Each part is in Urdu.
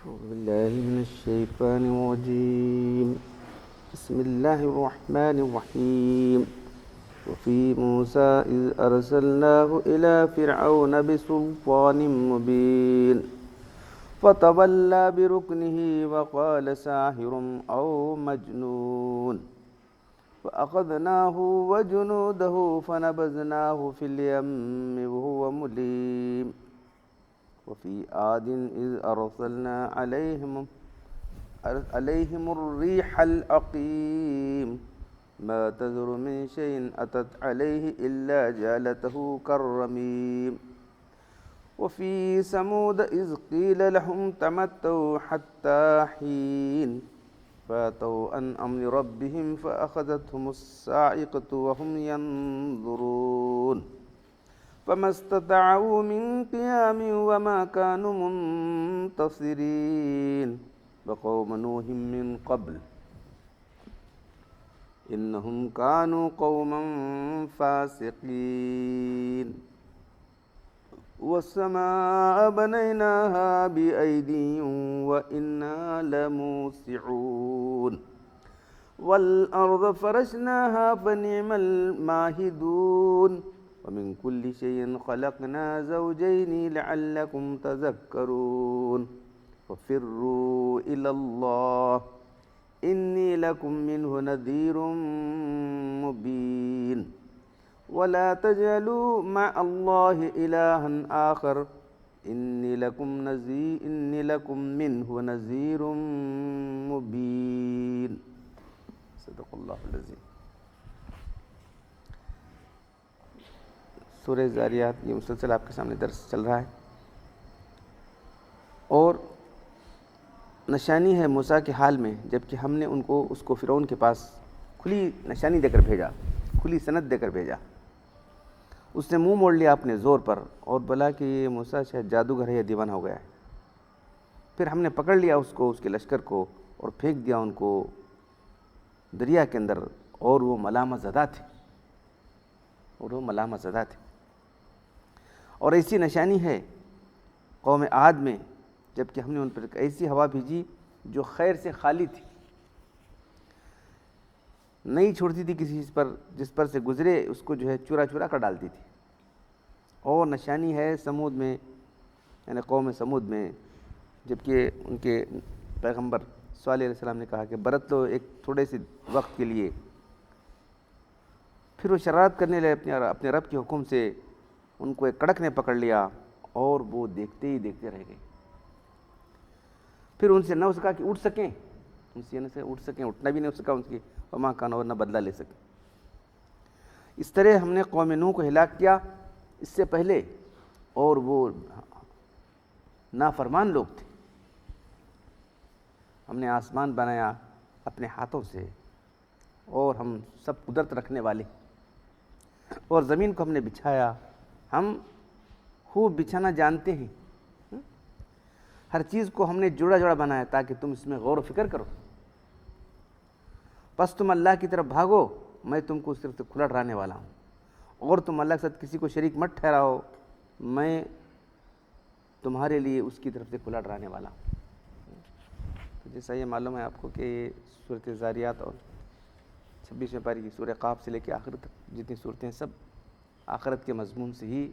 أعوذ بالله من الشيطان الرجيم. بسم الله الرحمن الرحيم. وفي موسى إذ أرسلناه إلى فرعون بسلطان مبين فتولى بركنه وقال ساحر أو مجنون فأخذناه وجنوده فنبذناه في اليم وهو مليم. وفي عاد إذ أرسلنا عليهم الريح العقيم ما تذر من شيء أتت عليه إلا جعلته كالرميم. وفي ثمود إذ قيل لهم تمتعوا حتى حين فاتوا عن أمر ربهم فأخذتهم الصاعقة وهم ينظرون فما استطاعوا من قيام وما كانوا منتصرين. وقوم نوح من قبل إنهم كانوا قوما فاسقين. والسماء بنيناها بأيدي وإنا لموسعون. والأرض فرشناها فنعم الماهدون. ومن كل شيء خلقنا زوجين لعلكم تذكرون. ففروا إلى الله إني لكم منه نذير مبين. ولا تجعلوا مع الله إلها آخر إني لكم منه نذير مبين. صدق اللہ العظیم. سورہ ذاریات یہ مسلسل آپ کے سامنے درس چل رہا ہے، اور نشانی ہے موسیٰ کے حال میں، جب کہ ہم نے اس کو فرعون کے پاس کھلی نشانی دے کر بھیجا، کھلی سند دے کر بھیجا. اس نے منہ موڑ لیا اپنے زور پر اور بولا کہ یہ موسیٰ شاید جادوگر ہے یا دیوانہ ہو گیا ہے. پھر ہم نے پکڑ لیا اس کو، اس کے لشکر کو، اور پھینک دیا ان کو دریا کے اندر، اور وہ ملامت زدہ تھے. اور ایسی نشانی ہے قوم عاد میں، جب کہ ہم نے ان پر ایسی ہوا بھیجی جو خیر سے خالی تھی، نہیں چھوڑتی تھی کسی چیز پر، جس پر سے گزرے اس کو جو ہے چورا چورا کر ڈالتی تھی. اور نشانی ہے سمود میں، یعنی قوم سمود میں، جب کہ ان کے پیغمبر صالح علیہ السلام نے کہا کہ برت لو ایک تھوڑے سے وقت کے لیے. پھر وہ شرارت کرنے لگے اپنے رب کے حکم سے. ان کو ایک کڑک نے پکڑ لیا اور وہ دیکھتے ہی دیکھتے رہ گئے. پھر ان سے نہ ہو سکا کہ اٹھ سکیں، اٹھنا بھی نہیں ہو سکا ان کی، وما کان، اور نہ بدلہ لے سکیں. اس طرح ہم نے قوم نوح کو ہلاک کیا اس سے پہلے، اور وہ نافرمان لوگ تھے. ہم نے آسمان بنایا اپنے ہاتھوں سے، اور ہم سب قدرت رکھنے والے، اور زمین کو ہم نے بچھایا. ہم خوب بچھانا جانتے ہیں. ہر چیز کو ہم نے جوڑا جوڑا بنایا تاکہ تم اس میں غور و فکر کرو. پس تم اللہ کی طرف بھاگو، میں تم کو اس طرف سے کھلا ڈرانے والا ہوں. اور تم اللہ کے ساتھ کسی کو شریک مت ٹھہراؤ، میں تمہارے لیے اس کی طرف سے کھلا ڈرانے والا ہوں. تو جیسا یہ معلوم ہے آپ کو کہ سورۃ ذاریات اور 26ویں پارے کی سورہ قاف سے لے کے آخر تک جتنی صورتیں ہیں سب آخرت کے مضمون سے ہی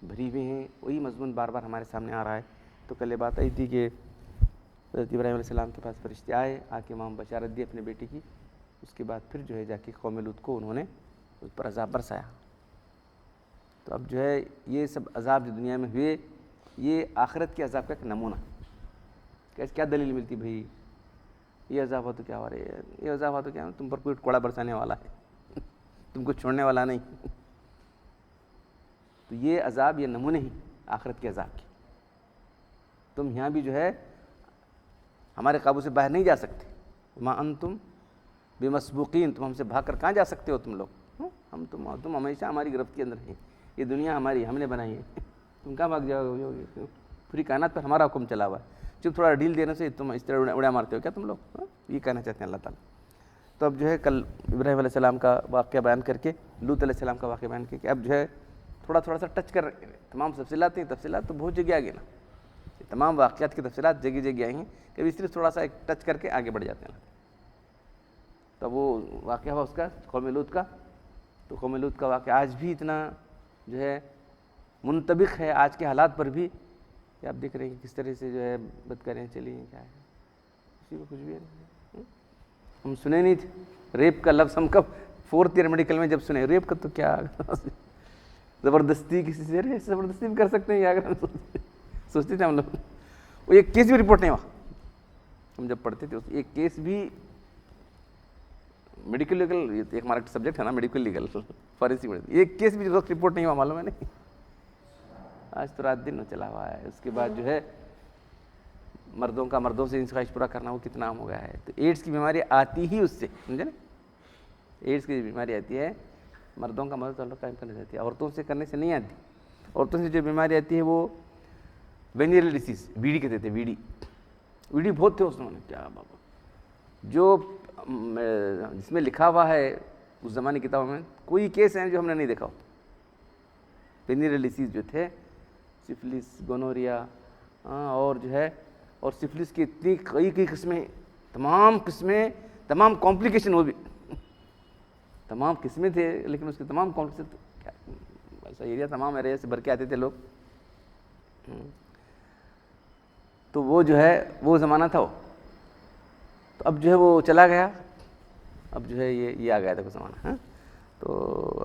بھری ہوئے ہیں. وہی مضمون بار بار ہمارے سامنے آ رہا ہے. تو کل بات آئی تھی کہ حضرت ابراہیم علیہ السلام کے پاس فرشتے آئے، آ کے وہاں بشارت دی اپنے بیٹی کی. اس کے بعد پھر جو ہے جا کے قوم لوط کو انہوں نے اس پر عذاب برسایا. تو اب جو ہے یہ سب عذاب جو دنیا میں ہوئے، یہ آخرت کے عذاب کا ایک نمونہ. کیا دلیل ملتی بھئی یہ عذاب ہو تو کیا ہو رہا ہے، یہ عذاب ہو تو کیا، تم پر کوئی کوڑا برسانے والا ہے، تم کو چھوڑنے والا نہیں. تو یہ عذاب، یہ نمونے ہی آخرت کے عذاب کے. تم یہاں بھی جو ہے ہمارے قابو سے باہر نہیں جا سکتے. ما انتم بمسبوقین، تم ہم سے بھاگ کر کہاں جا سکتے ہو تم لوگ. تم ہمیشہ ہماری گرفت کے اندر ہیں. یہ دنیا ہماری، ہم نے بنائی ہے، تم کہاں بھاگ جاؤ گے. پوری کائنات پر ہمارا حکم چلا ہوا ہے. جب تھوڑا ڈیل دینے سے تم اس طرح اڑا مارتے ہو کیا تم لوگ. یہ کہنا چاہتے ہیں اللہ تعالیٰ. تو اب جو ہے کل ابراہیم علیہ السلام کا واقعہ بیان کر کے، لوط علیہ السلام کا واقعہ بیان کر کے، اب جو ہے تھوڑا سا ٹچ کر تمام تفصیلات تو بہت جگہ آ گئی نا. تمام واقعات کی تفصیلات جگہ جگہ آئی ہیں، کبھی صرف تھوڑا سا ایک ٹچ کر کے آگے بڑھ جاتے ہیں. تب وہ واقعہ ہوا اس کا قوم لوط کا. تو قوم لوط کا واقعہ آج بھی اتنا جو ہے منطبق ہے آج کے حالات پر بھی، کہ آپ دیکھ رہے ہیں کہ کس طرح سے جو ہے بدکاریاں چلی ہیں. کیا ہے کسی کو کچھ بھی نہیں. ہم سنے نہیں تھے ریپ کا لفظ، ہم کب 4th ایئر میڈیکل میں جب سنے ریپ کا، تو کیا زبردستی کسی سے زبردستی بھی کر سکتے ہیں یا اگر ہم سوچتے تھے ہم لوگ. وہ ایک کیس بھی رپورٹ نہیں ہوا. ہم جب پڑھتے تھے ایک کیس بھی میڈیکل لیگل، یہ ایک ہمارا سبجیکٹ ہے نا میڈیکل لیگل فارسی میں، ایک کیس بھی وقت رپورٹ نہیں ہوا، معلوم ہے نہیں. آج تو رات دن چلا ہوا ہے. اس کے بعد جو ہے مردوں کا مردوں سے خواہش پورا کرنا وہ کتنا عام ہو گیا ہے. تو ایڈس کی بیماری آتی ہی اس سے، سمجھے نا. ایڈس کی بیماری آتی ہے مردوں کا مرد تعلق قائم کرنے سے آتی ہے، عورتوں سے کرنے سے نہیں آتی. عورتوں سے جو بیماری آتی ہے وہ وینیریل ڈیسیز، ویڈی کہتے تھے. ویڈی بہت تھے اس میں، کیا بابا جو جس میں لکھا ہوا ہے اس زمانے کی کتابوں میں کوئی کیس ہے جو ہم نے نہیں دیکھا ہو. وینیریل ڈیسیز جو تھے، سفلس، گونوریا، اور جو ہے اور سفلس کی اتنی کئی قسمیں، تمام قسمیں، تمام کمپلیکیشن، وہ بھی تمام قسمیں تھے، لیکن اس کے تمام کمپلیکیشن کیا ایسا ایریا تمام ایریا سے بھر کے آتے تھے لوگ. تو وہ جو ہے وہ زمانہ تھا وہ. تو اب جو ہے وہ چلا گیا. اب جو ہے یہ آ گیا تھا وہ زمانہ. تو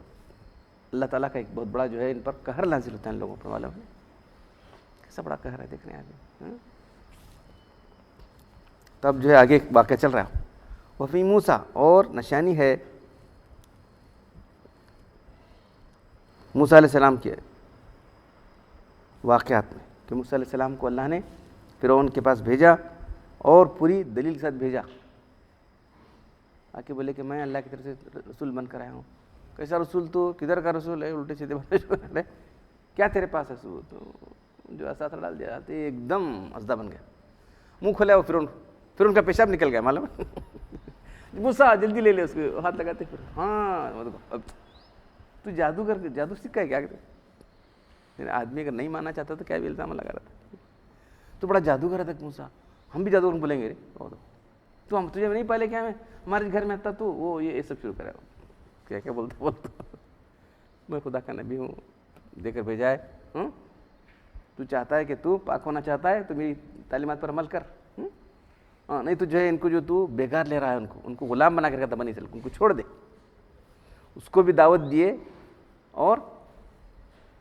اللہ تعالیٰ کا ایک بہت بڑا جو ہے ان پر قہر نازل ہوتا ہے ان لوگوں پر. معلوم ہے کیسا بڑا قہر ہے دیکھنے آگے. تب جو ہے آگے ایک واقعہ چل رہا ہے. وفی موسیٰ، اور نشانی ہے موسیٰ علیہ السلام کے واقعات میں، کہ موسیٰ علیہ السلام کو اللہ نے فرعون کے پاس بھیجا اور پوری دلیل کے ساتھ بھیجا. آ کے بولے کہ میں اللہ کی طرف سے رسول بن کر آیا ہوں. کیسا رسول؟ تو کدھر کا رسول ہے؟ الٹے سیدھے بولے کیا تیرے پاس ہے؟ تو جو اساتہ ڈال دیا ایک دم اسدہ بن گیا. منہ کھولا وہ فرعون کا پیشاب نکل گیا. معلوم ہے موسیٰ جلدی لے لے اس کو ہاتھ لگاتے. پھر ہاں اب تو جادو سیکھا ہے کیا؟ آدمی اگر نہیں ماننا چاہتا تو کیا بھی الزام لگا رہا تھا. تو بڑا جادوگر ہے تک موسیٰ. ہم بھی جادوگر بولیں گے تو ہم تجھے نہیں پہلے کیا ہمارے گھر میں آتا تو وہ یہ سب شروع کرے. کیا کیا بولتا میں خدا کا نبی ہوں، دے کر بھیجا ہے. تو چاہتا ہے کہ تو پاک ہونا چاہتا ہے تو میری تعلیمات پر عمل کر. نہیں تو جو ہے ان کو جو تو بیکار لے رہا ہے، ان کو غلام بنا کر رکھا تھا بنی اسرائیل، ان کو چھوڑ دے. اس کو بھی دعوت دیے اور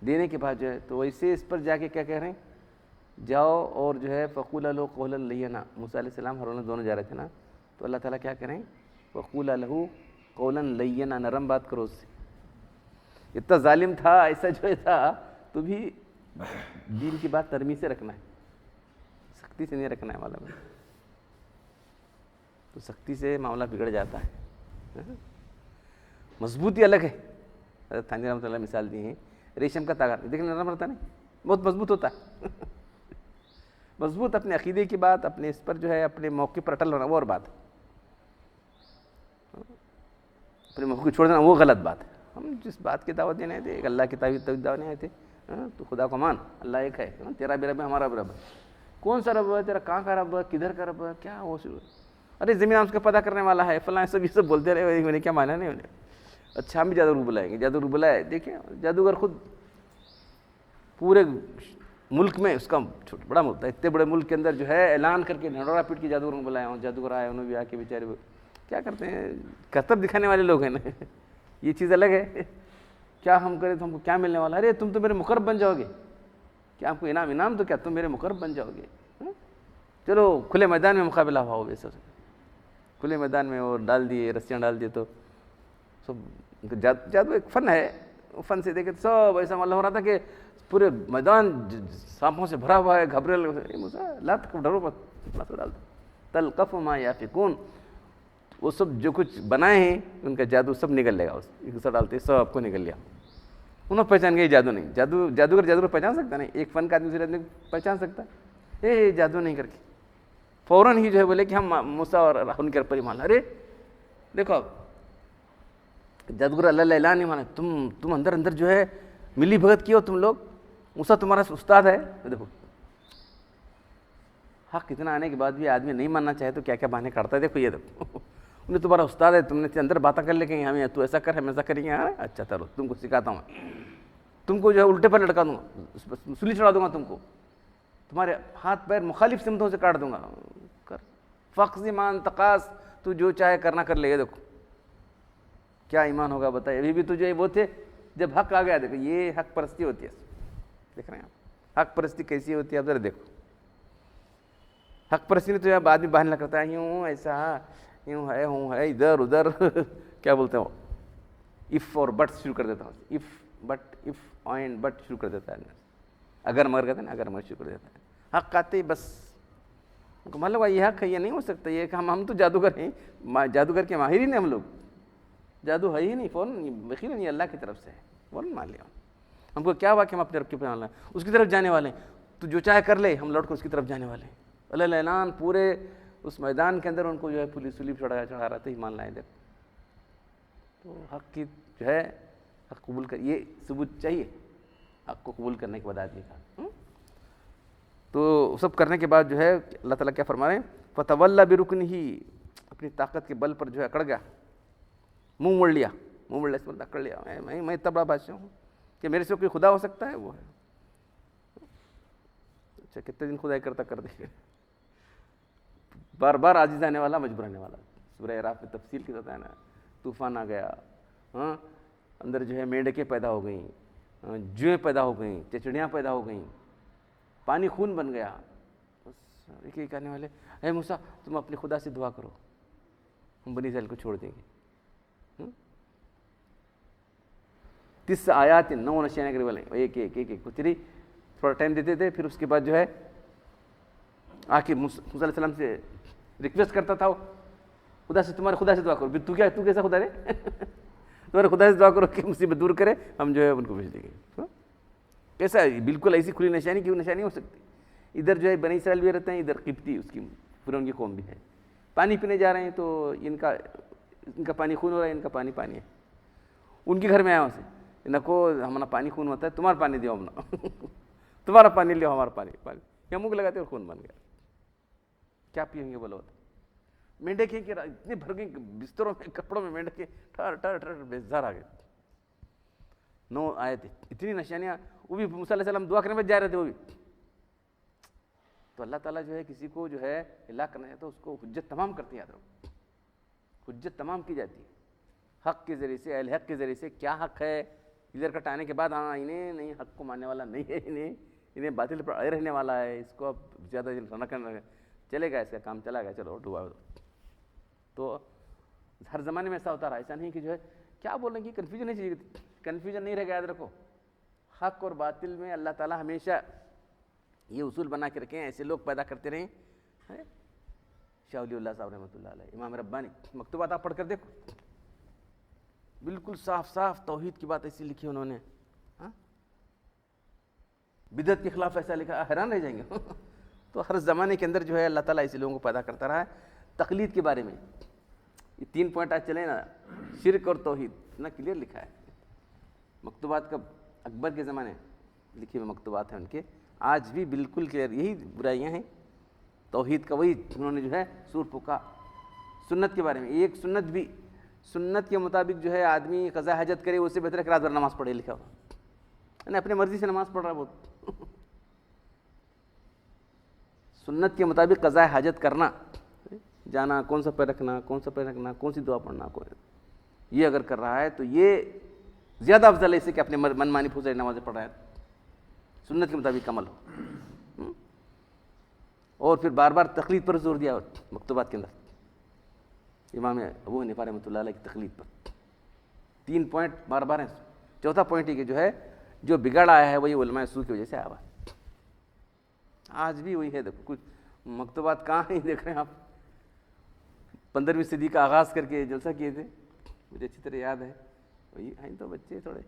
دینے کے بعد جو ہے تو ویسے اس پر جا کے کیا کہہ رہے ہیں، جاؤ اور جو ہے فقولا لہو قولا لینا. موسیٰ علیہ السلام ہارون دونوں جا رہے تھے نا. تو اللہ تعالیٰ کیا کریں، فقولا لہو قولا لینا، نرم بات کرو اس سے. اتنا ظالم تھا، ایسا جو تھا، تو بھی دین کی بات نرمی سے رکھنا ہے، سختی سے نہیں رکھنا ہے. معلوم ہے تو سختی سے معاملہ بگڑ جاتا ہے. مضبوطی الگ ہے. حضرت تھانوی رحمۃ اللہ مثال دی ہیں ریشم کا تاغا، دیکھنے نرم رہتا نہیں، بہت مضبوط ہوتا ہے. مضبوط اپنے عقیدے کی بات، اپنے اس پر جو ہے اپنے موقع پر اٹل ہونا وہ اور بات ہے. اپنے موقع کو چھوڑ دینا وہ غلط بات ہے. ہم جس بات کی دعوت دینے آئے تھے، ایک اللہ کی دعوت دینے آئے تھے. تو خدا کو مان، اللہ ایک ہے، تیرا بھی رب ہے، ہمارا بھی رب ہے. کون سا رب ہے تیرا؟ کہاں کا رب ہے؟ کدھر کا رب ہے؟ کیا وہ ارے زمین آسمان کا پتہ کرنے والا ہے فلاں، سب یہ سب بولتے رہے. انہیں کیا مانا نہیں انہیں. اچھا ہم بھی جادوگر بلائیں گے. جادوگر بلائے، دیکھیں جادوگر خود پورے ملک میں اس کا بڑا ملک تھا، اتنے بڑے ملک کے اندر جو ہے اعلان کر کے ڈھنڈورا پیٹ کے جادوگر بلائے ہوں. جادوگر آئے، انہوں بھی آ کے بیچارے کیا کرتے ہیں، کرتب دکھانے والے لوگ ہیں نا. یہ چیز الگ ہے. کیا ہم کریں تو ہم کو کیا ملنے والا؟ ارے تم تو میرے مقرب بن جاؤ گے. کیا آپ کو انعام تو کیا تم میرے مقرب بن جاؤ گے. چلو کھلے میدان میں مقابلہ ہوا ہو، ویسے کھلے میدان میں اور ڈال دیے، رسیاں ڈال دیے. تو سب جادو ایک فن ہے. فن سے دیکھے سب ایسا معلوم ہو رہا تھا کہ پورے میدان سانپوں سے بھرا ہوا ہے. گھبرے لا ڈرو مت ڈال دو. تلقف ما یافکون، وہ سب جو کچھ بنائے ہیں ان کا جادو سب نکل لے گا. اس ڈالتے سب آپ کو نکل لیا. انہوں نے پہچان گیا جادو نہیں. جادوگر پہچان سکتا نہیں. ایک فن کا آدمی دوسرے آدمی پہچان سکتا ہے جادو نہیں کر کے فوراً ہی جو ہے بولے کہ ہم موسیٰ اور ان کے پر ایمان. ارے دیکھو اب جادوگر اللہ اعلان نہیں مانا. تم اندر جو ہے ملی بھگت کی ہو تم لوگ. موسیٰ تمہارا استاد ہے. دیکھو حق اتنا آنے کے بعد بھی آدمی نہیں ماننا چاہے تو کیا کیا بہانے کاٹتا ہے. دیکھو یہ دیکھو انہیں تمہارا استاد ہے, تم نے اندر باتیں کر لے کہ ہمیں تو ایسا کر ہم ایسا کریں گے. اچھا چلو تم کو سکھاتا ہوں, تم کو جو ہے الٹے پر لٹکا دوں گا, سلی چڑھا دوں گا تم کو, تمہارے ہاتھ پیر مخالف سمتوں سے کاٹ دوں گا. کر فقض مان تقاص, تو جو چاہے کرنا کر لے. دیکھو کیا ایمان ہوگا بتائیے. ابھی بھی تو جو وہ تھے جب حق آ گیا, دیکھو یہ حق پرستی ہوتی ہے. دیکھ رہے ہیں آپ حق پرستی کیسی ہوتی ہے, آپ ذرا دیکھو. حق پرستی میں تو اب آدمی بہانہ کرتا ہے, یوں ایسا یوں ہے ہوں ہے ادھر ادھر کیا بولتے ہیں وہ, اف اور بٹ شروع کر دیتا ہوں. If but if and but شروع کر دیتا ہے, اگر مگر کہتے ہیں نا, اگر مگر شروع کر دیتا ہے. حق آتے ہی بس ان کو معلوم ہے یہ حق ہے, یہ نہیں ہو سکتا, یہ کہ ہم تو جادوگر ہیں, جادوگر کے ماہر ہی نہیں ہم لوگ, جادو ہے ہی نہیں, فوراً یقیناً یہ اللہ کی طرف سے ہے, فوراً مان لیا. ہم کو کیا ہوا کہ ہم اپنے رب کے پہ آنا ہے, اس کی طرف جانے والے ہیں, تو جو چاہے کر لے, ہم لوٹ کو اس کی طرف جانے والے ہیں. اللہ اعلان پورے اس میدان کے اندر ان کو جو ہے پولیس سلیب چڑھا رہا تھا, ایمان لائے. دیکھ تو حق کی جو ہے حق قبول کر, یہ ثبوت چاہیے حق کو قبول کرنے کے بعد آدمی کا. تو سب کرنے کے بعد جو ہے اللہ تعالیٰ کیا فرما رہے ہیں, فتولیٰ برکنہ, اپنی طاقت کے بل پر جو ہے اکڑ گیا, منہ موڑ لیا, منہ موڑ لیا, اکڑ لیا, میں اتنا بڑا بادشاہ ہوں کہ میرے سے کوئی خدا ہو سکتا ہے. وہ ہے اچھا کتنے دن خدائی کرتا کر دے, بار بار عاجز آنے والا, مجبور آنے والا. سورہ اعراف میں تفصیل کے ساتھ ہے نا, طوفان آ گیا, ہاں اندر جو ہے میںڈکیں پیدا ہو گئیں, جوئیں پیدا ہو گئیں, چچڑیاں پیدا ہو گئیں, پانی خون بن گیا. بس ایک ایک کہنے والے, اے موسیٰ تم اپنے خدا سے دعا کرو, ہم بنی اسرائیل کو چھوڑ دیں گے. 30 آیات 9 نشانے کرنے والے, ایک ایک ایک ایک کچری تھوڑا ٹائم دیتے تھے. پھر اس کے بعد جو ہے آ کے موسیٰ علیہ السلام سے ریکویسٹ کرتا تھا, خدا سے, تمہارے خدا سے دعا کرو. تو کیسا خدا ہے, تمہارے خدا سے دعا کرو کہ مصیبت دور کرے, ہم جو ہے ان کو بھیج دیں گے. کیسا ہے بالکل ایسی کھلی نشانی کی نشانی ہو سکتی. ادھر جو ہے بنی اسرائیل بھی رہتے ہیں, ادھر قبطی اس کی پورے ان کی قوم بھی ہے. پانی پینے جا رہے ہیں تو ان کا پانی خون ہو رہا ہے, ان کا پانی پانی ہے. ان کے گھر میں آیا وہاں سے, ان کو ہمارا پانی خون ہوتا ہے, تمہارا پانی دیو ہم, تمہارا پانی لیو ہمارا پانی, یا منہ لگاتے اور خون بن گیا. کیا پیئیں گے بولو. مینڈکیں کہ اتنے بھر گئے بستروں میں, کپڑوں میں مینڈکیں ٹھر ٹھر ٹھر بیزار آ گئے. 9 آئے تھے, اتنی نشانیاں. وہ بھی موسیٰ علیہ السلام دعا کرنے میں جا رہے تھے. وہ بھی تو اللہ تعالیٰ جو ہے کسی کو جو ہے ہلاک کرنا چاہتا ہے, اس کو حجت تمام کرتے ہیں. یاد رکھو حجت تمام کی جاتی ہے حق کے ذریعے سے, اہل حق کے ذریعے سے. کیا حق ہے ادھر کٹانے کے بعد, ہاں انہیں نہیں, حق کو ماننے والا نہیں ہے, انہیں باطل پر اڑے رہنے والا ہے, اس کو اب زیادہ نہ کرنا, چلے گا اس کا کام چلا گیا, چلو ڈوبا. تو ہر زمانے میں ایسا ہوتا رہا, ایسا نہیں کہ جو ہے کیا بولنے کی کنفیوژن نہیں چاہیے, کنفیوژن نہیں رہ گیا. یاد رکھو حق اور باطل میں اللہ تعالیٰ ہمیشہ یہ اصول بنا کے رکھیں, ایسے لوگ پیدا کرتے رہیں. شاہ ولی اللہ صاحب رحمۃ اللہ علیہ, امام ربانی, مکتوبات آپ پڑھ کر دیکھو, بالکل صاف صاف توحید کی بات ایسی لکھی انہوں نے. بدعت کے خلاف ایسا لکھا, حیران رہ جائیں گے. تو ہر زمانے کے اندر جو ہے اللہ تعالیٰ ایسے لوگوں کو پیدا کرتا رہا ہے. تقلید کے بارے میں یہ 3 پوائنٹ آج چلے نا, شرک اور توحید, اتنا کلیئر لکھا ہے. مکتوبات کا اکبر کے زمانے لکھی ہوئے مکتوبات ہیں ان کے, آج بھی بالکل کلیئر یہی برائیاں ہیں. توحید کا وہی انہوں نے جو ہے سور پھونکا. سنت کے بارے میں ایک سنت بھی, سنت کے مطابق جو ہے آدمی قضاء حاجت کرے, اس سے بہتر ہے کہ رات بھر نماز پڑھے, لکھا ہوا. یعنی اپنے مرضی سے نماز پڑھ رہا ہے بہت. سنت کے مطابق قضاء حاجت کرنا, جانا, کون سا پیر رکھنا, کون سا پیر رکھنا, کون سی دعا پڑھنا, یہ اگر کر رہا ہے تو یہ زیادہ افضل ہے اس سے کہ اپنے من مانی پھوسے نمازیں پڑھ رہا ہے. سنت کے مطابق عمل ہو. اور پھر بار بار تقلید پر زور دیا مکتوبات کے اندر, امام ابو حنیفہ رحمۃ اللہ علیہ کی تقلید پر. 3 پوائنٹ بار بار ہیں. چوتھا پوائنٹ یہ کہ جو ہے جو بگڑ آیا ہے وہی علماء سو کی وجہ سے آیا ہوا. آج بھی وہی ہے. دیکھو کچھ مکتوبات کہاں ہیں, دیکھ رہے ہیں آپ. 15ویں صدی کا آغاز کر کے جلسہ کیے تھے, مجھے اچھی طرح یاد ہے. وہی ہیں تو بچے تھوڑے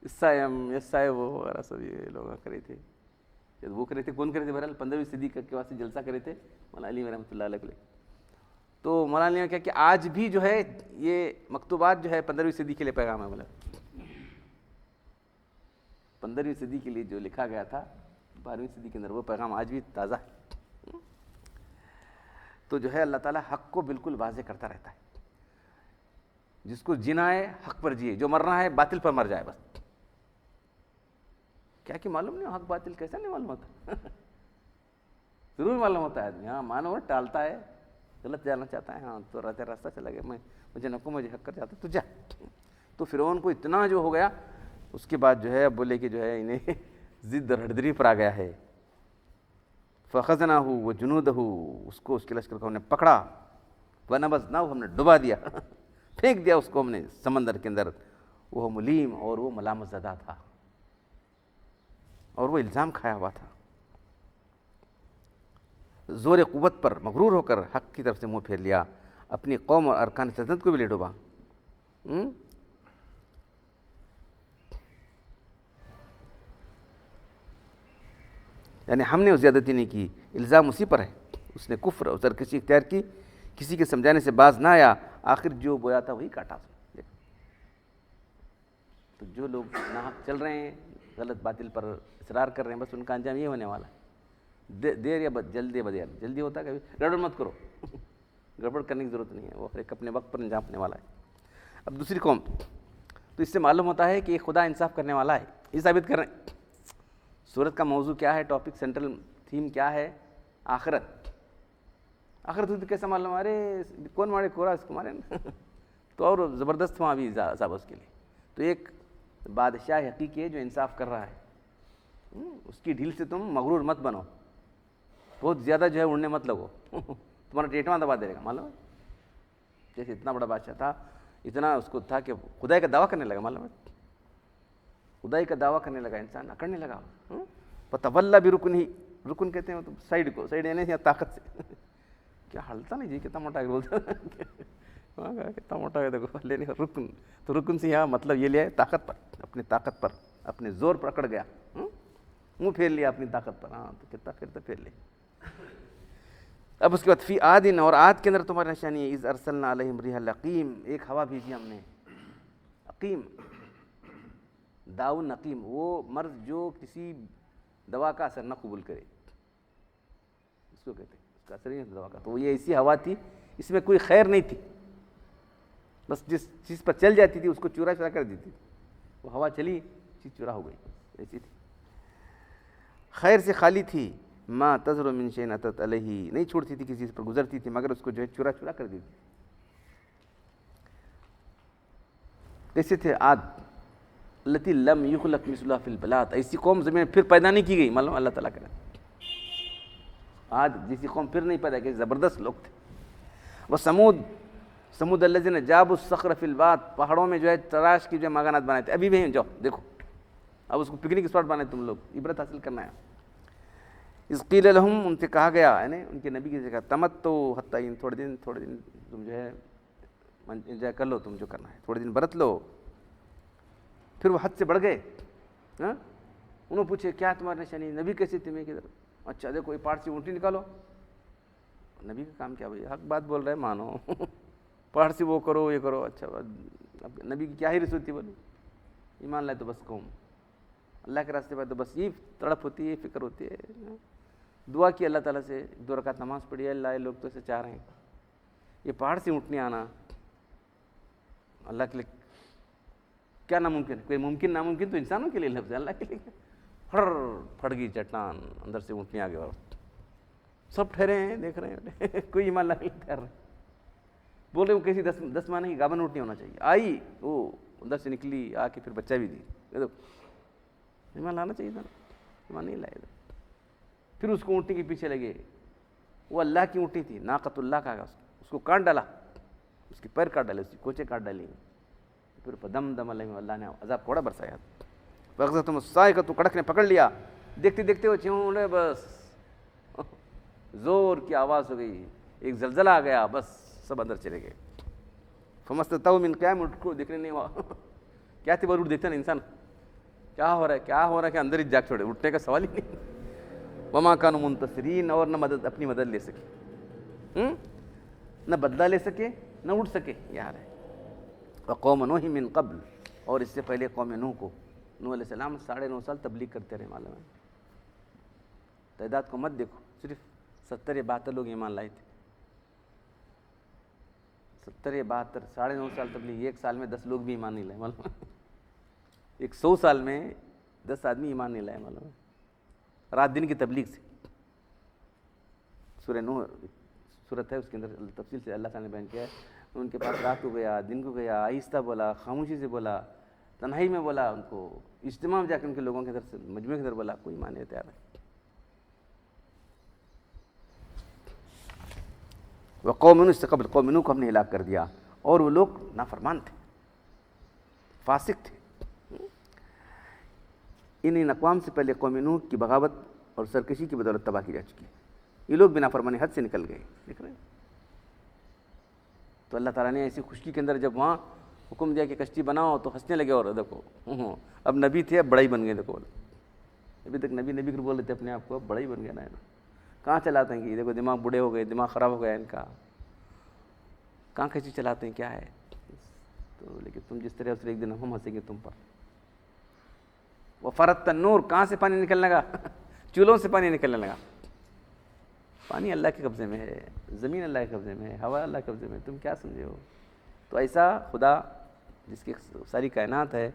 عیسائی وہ وغیرہ سب یہ لوگ کرے تھے. جب وہ کرے تھے, کون کرے تھے, بہرحال 15ویں صدی کے واسطے جلسہ کرے تھے مولانا علی رحمۃ اللہ علیہ. تو مولانا علی نے کہا کہ آج بھی جو ہے یہ مکتوبات جو ہے 15ویں صدی کے لیے پیغام ہے. 15ویں صدی کے لیے جو لکھا گیا تھا 12ویں صدی کے اندر وہ پیغام آج بھی تازہ ہے. تو جو ہے اللہ تعالیٰ حق کو بالکل واضح کرتا رہتا ہے. جس کو جینا ہے حق پر جیے, جو مرنا ہے باطل پر مر جائے بس. کیا کہ معلوم نہیں حق باطل کیسا نہیں معلوم ہوتا. ضرور معلوم ہوتا ہے آدمی, ہاں مانو ٹالتا ہے, غلط جانا چاہتا ہے, ہاں تو راستہ چلا گیا, مجھے نکو مجھے حق کر جاتا تو جا. تو فرعون کو اتنا جو ہو گیا, اس کے بعد جو ہے اب بولے کہ جو ہے انہیں ضد اور ہڑدری پر آ گیا ہے. فَخَذْنَاهُ وَجُنُودَهُ, اس کو اس کے لشکر کو ہم نے پکڑا, وَنَبَذْنَاهُ, ہم نے ڈبا دیا, پھینک دیا اس کو ہم نے سمندر کے اندر. وہ ملیم, اور وہ ملامت زدہ تھا, اور وہ الزام کھایا ہوا تھا. زور قوت پر مغرور ہو کر حق کی طرف سے منہ پھیر لیا, اپنی قوم اور ارکان سلطنت کو بھی لے ڈوبا. یعنی ہم نے زیادتی نہیں کی, الزام اسی پر ہے. اس نے کفر اور سرکشی اختیار کی, کسی کے سمجھانے سے باز نہ آیا, آخر جو بویا تھا وہی کاٹا. تو جو لوگ ناحق چل رہے ہیں, غلط باطل پر اصرار کر رہے ہیں, بس ان کا انجام یہ ہونے والا ہے. دیر یا جلدی بدیر, جلدی ہوتا ہے کبھی, گڑبڑ مت کرو, گڑبڑ کرنے کی ضرورت نہیں ہے, وہ ایک اپنے وقت پر انجام ہونے والا ہے. اب دوسری قوم, تو اس سے معلوم ہوتا ہے کہ یہ خدا انصاف کرنے والا ہے. یہ ثابت کر رہے ہیں. سورت کا موضوع کیا ہے, ٹاپک سینٹرل تھیم کیا ہے, آخرت. آخرت تو کیسا معلوم, ارے کون مارے کورا اس کو مارے تو اور زبردست وہاں بھی صاحب اس کے لیے. تو ایک بادشاہ حقیقی ہے جو انصاف کر رہا ہے, اس کی ڈھیل سے تم مغرور مت بنو, بہت زیادہ جو ہے اڑنے مت لگو, تمہارا ٹیٹواں دبا دے گا. معلوم ہے, جیسے اتنا بڑا بادشاہ تھا, اتنا اس کو تھا کہ خدائی کا دعویٰ کرنے لگا. معلوم ہے, خدائی کا دعویٰ کرنے لگا, انسان اکڑنے لگا. فتولیٰ برکن ہی, رکن کہتے ہیں تو سائڈ کو, سائڈ یعنی طاقت سے. کیا ہلتا نہیں جی, کتنا موٹا ہے بولتا, کتنا موٹا ہے دیکھو, لینے رکن, تو رکن سے یہاں مطلب یہ لیا ہے طاقت پر, اپنی طاقت پر, اپنے زور پر اکڑ گیا, منہ پھیر لیا اپنی طاقت پر. ہاں تو کتنا پھرتا پھیر لے. اب اس کے بعد فی عادن, اور عاد کے اندر تمہاری نشانی ہے, اذ ارسلنا علیہم ریح العقیم, ایک ہوا بھیجی ہم نے. عقیم, داؤ نقیم, وہ مرض جو کسی دوا کا اثر نہ قبول کرے, اس کو کہتے ہیں, اس کا اثر ہی نہیں دوا کا. تو وہ یہ ایسی ہوا تھی, اس میں کوئی خیر نہیں تھی, بس جس چیز پر چل جاتی تھی اس کو چورا چورا کر دیتی تھی. وہ ہوا چلی, چیز چورا ہو گئی, ایسی تھی. خیر سے خالی تھی, ما تذر من شیء اتت علیہ, نہیں چھوڑتی تھی کسی چیز پر گزرتی تھی مگر اس کو جو ہے چورا چورا کر دیتی. کیسے تھے عاد, التی لم یخلق مثلها فی البلاد, ایسی قوم زمین میں پھر پیدا نہیں کی گئی. معلوم اللہ تعالیٰ کا, عاد جیسی قوم پھر نہیں پیدا کی, زبردست لوگ تھے. وہ سمود الذین جابوا الصخر فی الواد, پہاڑوں میں جو ہے تراش کی جو ہے مکانات بنائے تھے, ابھی بھی ہیں, جاؤ دیکھو, اب اس کو پکنک اسپاٹ بنائے تم لوگ, عبرت حاصل کرنا ہے. اذ قیل لہم, ان سے کہا گیا, یعنی ان کے نبی کی جگہ, تمتعوا حتی, تھوڑے دن تم جو ہے انجوائے کر لو, تم جو کرنا ہے, تھوڑے دن برت لو. پھر وہ حد سے بڑھ گئے. انہوں نے پوچھے کیا تمہاری نشانی, نبی کیسے تمہیں کدھر, اچھا دیکھو یہ پہاڑ سے اونٹی نکالو. نبی کا کام کیا بھائی, حق بات بول رہے مانو, پہاڑ سے وہ کرو یہ کرو. اچھا اب نبی کی کیا ہی رسوت تھی, بولو ایمان لائے تو بس قوم, اللہ کے راستے پر تو بس یہ تڑپ ہوتی ہے, فکر ہوتی ہے. دعا کی اللہ تعالیٰ سے, 2 رکعت نماز پڑھی, اللہ یہ لوگ تو ایسے چاہ رہے ہیں, یہ پہاڑ سے اونٹنے آنا اللہ کے لیے کیا ناممکن ہے. کوئی ممکن ناممکن تو انسانوں کے لیے لفظ ہے, اللہ کے لیے پھٹ گئی چٹان, اندر سے اونٹنے آ گیا, سب ٹھہرے ہیں دیکھ رہے ہیں, کوئی ایمان لانے نہیں ٹھہر رہے. بول رہے ہوں کیسی 10 ماہ کی گابن اونٹنی ہونا چاہیے, آئی وہ اندر سے نکلی, آ کے پھر بچہ بھی دی. ایمان لانا چاہیے تھا, ایمان نہیں لائے. پھر اس کو اونٹنی کے پیچھے لگے, وہ اللہ کی اونٹنی تھی, ناقۃ اللہ کہا گا, اس کو کاٹ ڈالا, اس کے پیر کاٹ ڈالے, اس کی کوچے کاٹ ڈالی. پھر دم علیہم, اللہ نے عذاب کوڑا برسایا. فاخذتہم الصاعقۃ, کڑک نے پکڑ لیا. دیکھتے دیکھتے وہ چونڑے, بس زور کی آواز ہو گئی, ایک زلزلہ آ گیا, بس سب اندر چلے گئے. فما استطاعوا من قیام, اٹھ کو دیکھنے نہیں ہوا. کیا تھی بار اٹھ دیکھتا نا انسان, کیا ہو رہا ہے کہ اندر ہی جاگ چھوڑے, اٹھنے کا سوال ہی نہیں. وما كانوا منتصرین, اور نہ اپنی مدد لے سکے, نہ بدلہ لے سکے, نہ اٹھ سکے. یار ہے. وقوم نوح من قبل, اور اس سے پہلے قوم نوح کو, نوح علیہ السلام 9.5 سال تبلیغ کرتے رہے. معلوم ہے تعداد کو مت دیکھو، صرف 70 یا 72 لوگ ایمان لائے تھے. 70 یا 72، 9.5 سال تبلیغ، ایک سال میں 10 لوگ بھی ایمان نہیں لائے، معلوم ہے. 100 سال میں 10 آدمی ایمان نہیں لائے، معلوم ہے، رات دن کی تبلیغ سے. سورہ نوح صورت ہے، اس کے اندر تفصیل سے اللہ تعالیٰ نے بیان کیا ہے. ان کے پاس رات کو گیا، دن کو گیا، آہستہ بولا، خاموشی سے بولا، تنہائی میں بولا، ان کو اجتماع میں جا کے ان کے لوگوں کے اندر سے مجموعے کے اندر بولا، کوئی ماننے تیار نہیں. وقوم نوح، اس سے قبل قوم نوح کو ہم نے ہلاک کر دیا، اور وہ لوگ نافرمان تھے، فاسق تھے. ان اقوام سے پہلے قوم نوح کی بغاوت اور سرکشی کی بدولت تباہ کی جا چکی ہے. یہ لوگ بھی نافرمانی حد سے نکل گئے، دیکھ رہے ہیں. تو اللہ تعالیٰ نے ایسی خشکی کے اندر جب وہاں حکم دیا کہ کشتی بناؤ تو ہنسنے لگے، اور دیکھو اب نبی تھے، اب بڑا ہی بن گئے. دیکھو ابھی تک نبی کر بول رہے تھے اپنے آپ کو، اب بڑا ہی بن گیا نا. کہاں چلاتے ہیں کہ دیکھو دماغ بوڑھے ہو گئے، دماغ خراب ہو گیا ان کا، کہاں کشتی چلاتے ہیں، کیا ہے. تو لیکن تم جس طرح اسے ایک دن ہم ہنسیں گے تم پر. وہ فرت تنور، کہاں سے پانی نکلنے لگا؟ چولہوں سے پانی نکلنے لگا. پانی اللہ کے قبضے میں ہے، زمین اللہ کے قبضے میں ہے، ہوا اللہ کے قبضے میں ہے، تم کیا سمجھے ہو؟ تو ایسا خدا جس کی ساری کائنات ہے،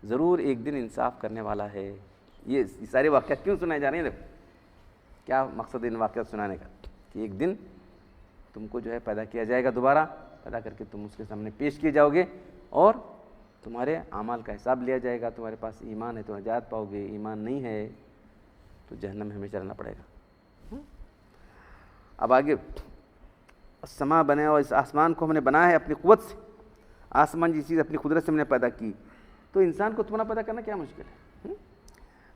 ضرور ایک دن انصاف کرنے والا ہے. یہ سارے واقعات کیوں سنائے جا رہے ہیں؟ دیکھو کیا مقصد ان واقعات سنانے کا، کہ ایک دن تم کو جو ہے پیدا کیا جائے گا، دوبارہ پیدا کر کے تم اس کے سامنے پیش کیے جاؤ گے، اور تمہارے اعمال کا حساب لیا جائے گا. تمہارے پاس ایمان ہے تو نجات پاؤ گے، ایمان نہیں ہے تو جہنم میں ہمیشہ رہنا پڑے گا. اب آگے، السماء بنے، اور اس آسمان کو ہم نے بنایا ہے اپنی قوت سے. آسمان جس چیز اپنی قدرت سے ہم نے پیدا کی، تو انسان کو تمہارا پیدا کرنا کیا مشکل ہے؟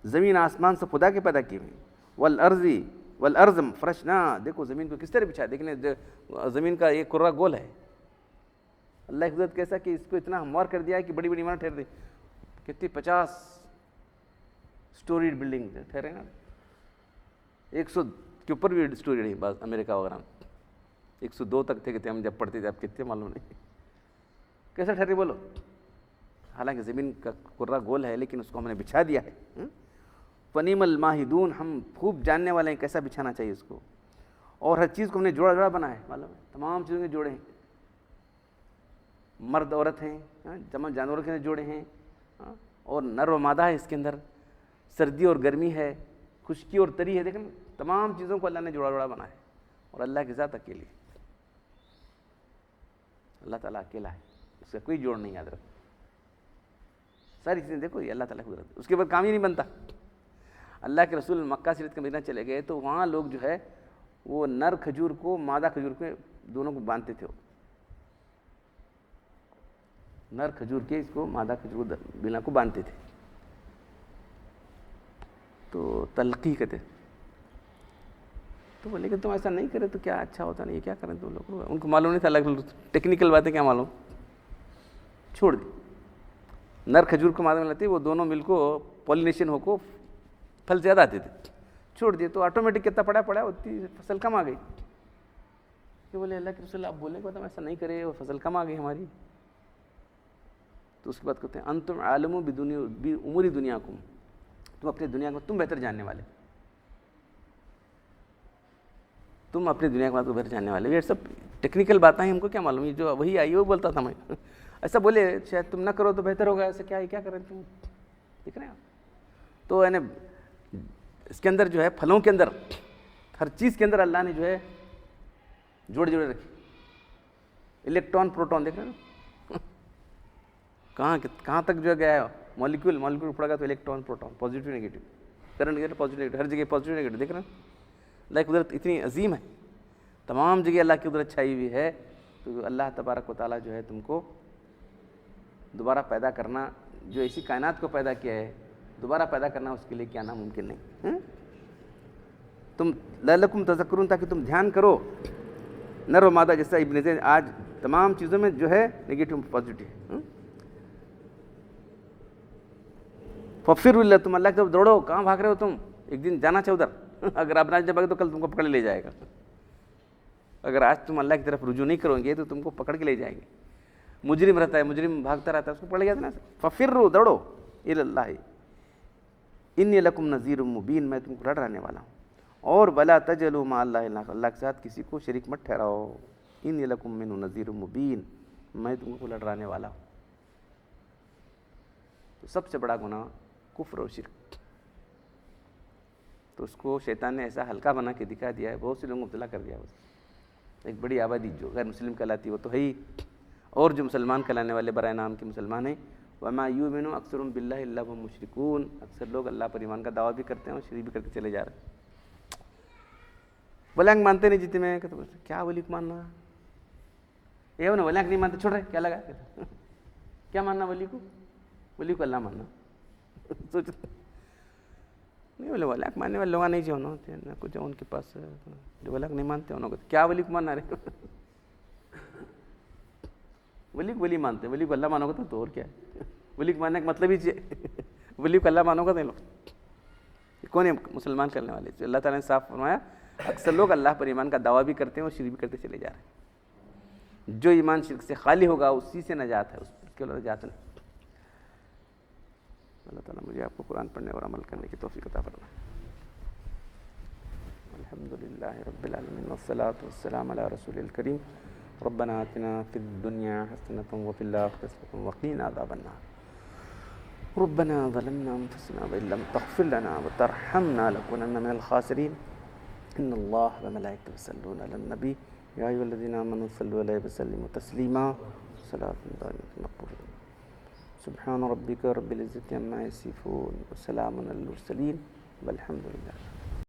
زمین آسمان سے خدا کے پیدا کی ہوئی. والارض فرشنا، دیکھو زمین کو کس طرح بچھا. دیکھنے زمین کا ایک کرہ گول ہے. اللہ کی قدرت کیسا کہ اس کو اتنا ہموار کر دیا ہے کہ بڑی بڑی عمارت ٹھہر دی. کتنی 50 سٹوریڈ بلڈنگ ٹھہرے نا، 100 کے اوپر بھی سٹوریڈ ہے بعض امریکہ وغیرہ میں. 102 تک تھے کہ ہم جب پڑھتے تھے، اب کتنے معلوم نہیں. کیسا ٹھہرے بولو؟ حالانکہ زمین کا کرہ گول ہے، لیکن اس کو ہم نے بچھا دیا ہے. فنیم الماہدون، ہم خوب جاننے والے ہیں کیسا بچھانا چاہیے اس کو. اور ہر چیز کو ہم نے جوڑا جوڑا بنا ہے، معلوم ہے، تمام چیزوں کے جوڑے ہیں. مرد عورت ہیں، تمام جانوروں کے اندر جوڑے ہیں، اور نر و مادہ ہے اس کے اندر. سردی اور گرمی ہے، خشکی اور تری ہے. دیکھیں تمام چیزوں کو اللہ نے جوڑا جوڑا بنا ہے. اور اللہ کی ذات اکیلی ہے. اللہ تعالیٰ اکیلا ہے، اس کا کوئی جوڑ نہیں. یاد رکھو ساری چیزیں دیکھو، یہ اللہ تعالیٰ کی قدرت. اس کے بعد کام ہی نہیں بنتا. اللہ کے رسول مکہ سے کے مدینہ چلے گئے تو وہاں لوگ جو ہے وہ نر کھجور کو مادہ کھجور کے دونوں کو باندھتے تھے. نر کھجور کے اس کو مادہ کھجور بنا کو باندھتے تھے. تو تلقی کہتے. تو بولے کہ تم ایسا نہیں کرے تو کیا اچھا ہوتا نہیں، کیا کریں تم لوگ. ان کو معلوم نہیں تھا، اللہ ٹیکنیکل باتیں کیا معلوم، چھوڑ دی. نر کھجور کو مادہ میں لاتے، وہ دونوں مل کو پولینیشن ہو کو پھل زیادہ آتے تھے. چھوڑ دیے تو آٹومیٹک کتنا پڑا اتنی فصل کم آ گئی. کہ بولے اللہ کے رسول آپ بولنے کے بعد ہم ایسا نہیں کرے اور فصل کم آ گئی ہماری. تو اس کے بعد کہتے ہیں انتم عالم بامور دنیاکم، تم اپنی دنیا کو تم بہتر جاننے والے، تم اپنی دنیا کے بات کو بہتر جاننے والے. یہ سب ٹیکنیکل باتیں ہیں، ہم کو کیا معلوم. یہ جو وہی آئی وہ بولتا تھا میں ایسا بولے شاید تم نہ کرو تو بہتر ہوگا. ایسا کیا کریں تم، دیکھ رہے ہیں. تو یعنی اس کے اندر جو ہے پھلوں کے اندر ہر چیز کے اندر اللہ نے جو ہے جوڑے رکھے. الیکٹران پروٹون دیکھ رہے ہیں کہاں تک جو ہے گیا ہے. مالیکول پڑا گا تو electron proton, positive negative, current negative positive negative, ہر جگہ پازیٹیو نیگیٹو. دیکھ رہے ہیں اللہ کی قدرت اتنی عظیم ہے. تمام جگہ اللہ کی قدرت چھائی ہوئی ہے. تو اللہ تبارک و تعالیٰ جو ہے تم کو دوبارہ پیدا کرنا، جو ایسی کائنات کو پیدا کیا ہے دوبارہ پیدا کرنا اس کے لیے کیا ناممکن نہیں. تم لعلکم تذکرون، تاکہ تم دھیان کرو. نر و مادہ جیسا ابن زید آج تمام چیزوں میں جو ہے نیگیٹو پازیٹیو. ففروا اللہ، تم اللہ کی طرف دوڑو. کہاں بھاگ رہے ہو تم؟ ایک دن جانا چاہے ادھر. اگر آپ نہ جا پاگے تو کل تم کو پکڑ لے جائے گا. اگر آج تم اللہ کی طرف رجوع نہیں کرو گے تو تم کو پکڑ کے لے جائیں گے. مجرم رہتا ہے، مجرم بھاگتا رہتا ہے، اس کو پکڑ لے جاتا نا. ففروا، دوڑو الی اللہ انی لکم نذیر مبین، میں تم کو ڈرانے والا ہوں اور ولا تجعلوا مع اللہ الہ، اللہ کے ساتھ کسی کو شریک مت ٹھہراؤ، انی لکم منہ نذیر مبین، میں تم کو لڑانے والا ہوں۔ تو سب سے بڑا گناہ کفر اور شرک، تو اس کو شیطان نے ایسا ہلکا بنا کے دکھا دیا ہے، بہت سے لوگوں کو مبتلا کر دیا ہے۔ ایک بڑی آبادی جو غیر مسلم کہلاتی ہے وہ تو ہے ہی، اور جو مسلمان کہلانے والے برائے نام کے مسلمان ہیں، وما یؤمن اکثرهم باللہ الا وهم مشرکون، اکثر لوگ اللہ پر ایمان کا دعویٰ بھی کرتے ہیں اور شرک بھی کر کے چلے جا رہے ہیں۔ ولیانگ مانتے نہیں جیتے میں کہتے کیا ولی کو ماننا، یہ نا ولیانگ نہیں مانتے، چھوڑ رہے کیا لگا کیا ماننا ولی کو اللہ ماننا، سوچ نہیں بولے ولیانگ ماننے والے لوگ نہیں جو ہوتے ہیں کچھ ان کے پاس جو ولیانگ نہیں مانتے انہوں کو کیا ولی کو ماننا رہے، ولی کو ولی مانتے، ولی کو اللہ مانو گے تو اور کیا ہے، ولی کو ماننے کا مطلب ہی چاہیے، ولی کو اللہ مانو گا تو لوگ کون ہے مسلمان کرنے والے، جو اللہ تعالیٰ نے صاف فرمایا اکثر لوگ اللہ پر ایمان کا دعویٰ بھی کرتے ہیں اور شرک بھی کرتے چلے جا رہے ہیں۔ جو ایمان شرک سے خالی ہوگا اسی سے نجات ہے، اس کے علاوہ نجات نہیں۔ اللہ تعالیٰ مجھے آپ کو قرآن پڑھنے اور عمل کرنے کی توفیق عطا فرمائے۔ الحمدللہ رب العالمین والصلاة والسلام علی رسول الکریم، ربنا آتنا فی الدنیا حسنۃ وفی الآخرۃ حسنۃ وقنا عذاب النار، ربنا ظلمنا انفسنا وان لم تغفر لنا وترحمنا لنكونن من الخاسرین، ان اللہ وملائکتہ یصلون علی النبی یا ایھا الذین آمنوا صلوا علیہ وسلموا تسلیما، صلاۃ دائمۃ مقبولۃ۔ سبحان ربک رب العزۃ عما یصفون وسلام علی المرسلین والحمد للہ۔